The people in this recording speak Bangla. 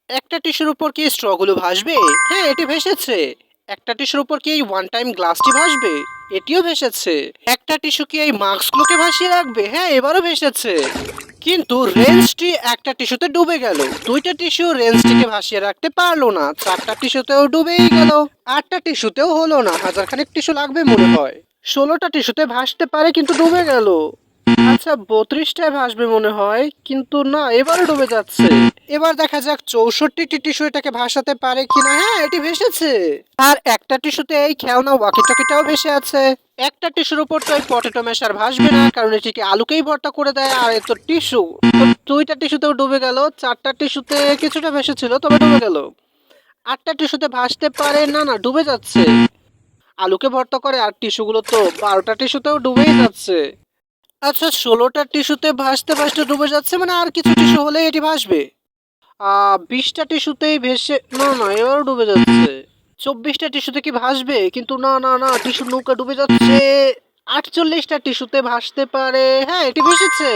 একটা টিস্যুর উপর কি স্ট্রগুলো ভাসবে? হ্যাঁ, এটি ভেসেছে। একটা টিস্যুর উপর কি এই ওয়ান টাইম গ্লাসটি ভাসবে? এটিও ভেসেছে। একটা টিস্যু কি এই মাস্কগুলোকে ভাসিয়ে রাখবে? হ্যাঁ, এবারও ভেসেছে। কিন্তু রেঞ্জটি একটা টিস্যুতে ডুবে গেল। ২টা টিস্যু রেঞ্জটিকে ভাসিয়ে রাখতে পারলো না। ৪টা টিস্যুতেও ডুবেই গেল। ৮টা টিস্যুতেও হলো না। হাজারখানেক টিস্যু লাগবে মনে হয়। ১৬টা টিস্যুতে ভাসতে পারে কিন্তু ডুবে গেল। আচ্ছা ৩২টায় ভাসবে মনে হয়, কিন্তু না এবারও ডুবে যাচ্ছে। এবার দেখা যাক ৬৪টি টিস্যু এটাকে ভাসাতে পারে কিনা। হ্যাঁ, এটি ভেসেছে। আর একটা টিস্যুতে এই খেলনা ওয়াকিটকিটাও ভেসে আছে। একটা টিস্যুর উপর তো এই পটেটো ম্যাশার ভাসবে না, কারণ এটিকে আলুকেই ভর্তা করে দেয় আর এ তো টিস্যু। তো ২টা টিস্যুতেও ডুবে গেল। ৪টা টিস্যুতে কিছুটা ভেসেছিল, তবে ডুবে গেল। ৮টা টিস্যুতে ভাসতে পারে, না না ডুবে যাচ্ছে। আলুকে ভর্তা করে আর টিস্যুগুলো তো ১২টা টিস্যুতেও ডুবেই যাচ্ছে। আচ্ছা ১৬টা টিস্যুতে ভাসতে ভাসতে ডুবে যাচ্ছে, মানে আর কিছু টিস্যু হলেই এটি ভাসবে। ২০টা টিস্যুতেই ভেসে, না না এবারও ডুবে যাচ্ছে। ২৪টা টিস্যুতে কি ভাসবে? কিন্তু না না না, টিস্যুর নৌকা ডুবে যাচ্ছে। ৪৮টা টিস্যুতে ভাসতে পারে। হ্যাঁ, এটি ভেসেছে।